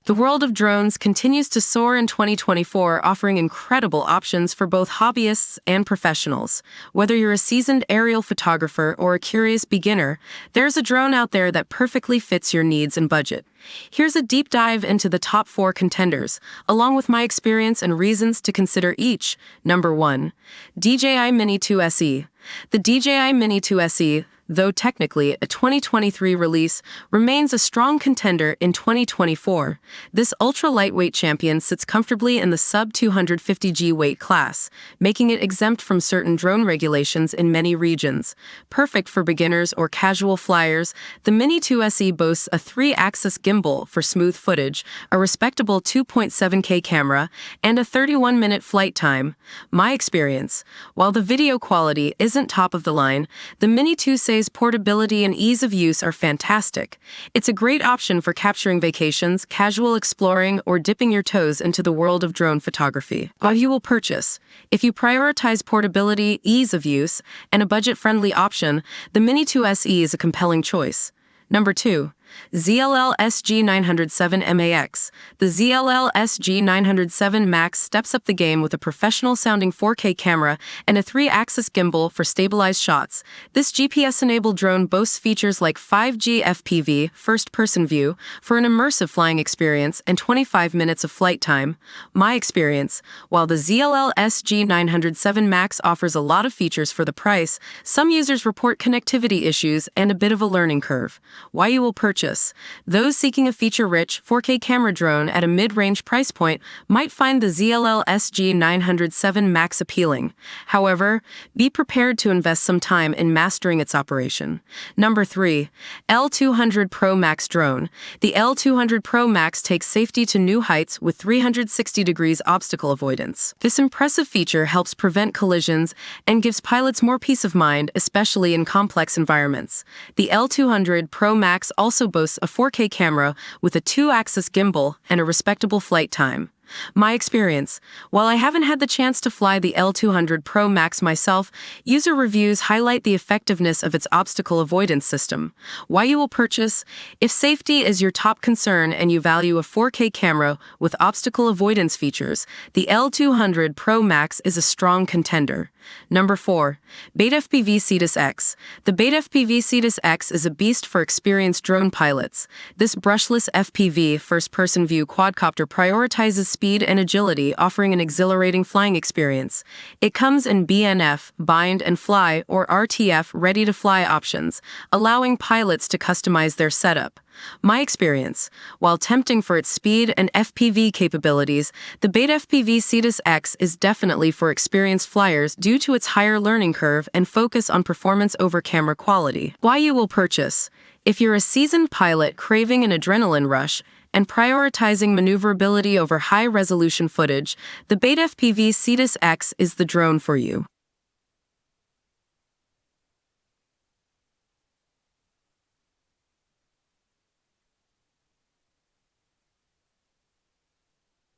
The world of drones continues to soar in 2024, offering incredible options for both hobbyists and professionals. Whether you're a seasoned aerial photographer or a curious beginner, there's a drone out there that perfectly fits your needs and budget. Here's a deep dive into the top 4 contenders, along with my experience and reasons to consider each. Number 1. DJI Mini 2 SE. The DJI Mini 2 SE, though technically a 2023 release, remains a strong contender in 2024. This ultra-lightweight champion sits comfortably in the sub-250g weight class, making it exempt from certain drone regulations in many regions. Perfect for beginners or casual flyers, the Mini 2 SE boasts a 3-axis gimbal for smooth footage, a respectable 2.7K camera, and a 31-minute flight time. My experience: while the video quality isn't top of the line, the Mini 2 SE's portability and ease of use are fantastic. It's a great option for capturing vacations, casual exploring, or dipping your toes into the world of drone photography. Why you will purchase. If you prioritize portability, ease of use, and a budget-friendly option, the Mini 2 SE is a compelling choice. Number 2. ZLL SG907 MAX. The ZLL SG907 Max steps up the game with a professional-sounding 4K camera and a 3-axis gimbal for stabilized shots. This GPS-enabled drone boasts features like 5G FPV, first-person view, for an immersive flying experience and 25 minutes of flight time. My experience: while the ZLL SG907 Max offers a lot of features for the price, some users report connectivity issues and a bit of a learning curve. Why you will purchase. Those seeking a feature-rich 4K camera drone at a mid-range price point might find the ZLL SG907 Max appealing. However, be prepared to invest some time in mastering its operation. Number 3. L200 Pro Max Drone. The L200 Pro Max takes safety to new heights with 360 degrees obstacle avoidance. This impressive feature helps prevent collisions and gives pilots more peace of mind, especially in complex environments. The L200 Pro Max also boasts a 4K camera with a 2-axis gimbal and a respectable flight time. My experience: while I haven't had the chance to fly the L200 Pro Max myself, user reviews highlight the effectiveness of its obstacle avoidance system. Why you will purchase. If safety is your top concern and you value a 4K camera with obstacle avoidance features, the L200 Pro Max is a strong contender. Number 4. Beta FPV Cetus X. The Beta FPV Cetus X is a beast for experienced drone pilots. This brushless FPV first-person view quadcopter prioritizes speed and agility, offering an exhilarating flying experience. It comes in BNF, bind and fly, or RTF ready-to-fly options, allowing pilots to customize their setup. My experience: while tempting for its speed and FPV capabilities, the Beta FPV Cetus X is definitely for experienced flyers due to its higher learning curve and focus on performance over camera quality. Why you will purchase. If you're a seasoned pilot craving an adrenaline rush and prioritizing maneuverability over high-resolution footage, the Beta FPV Cetus X is the drone for you.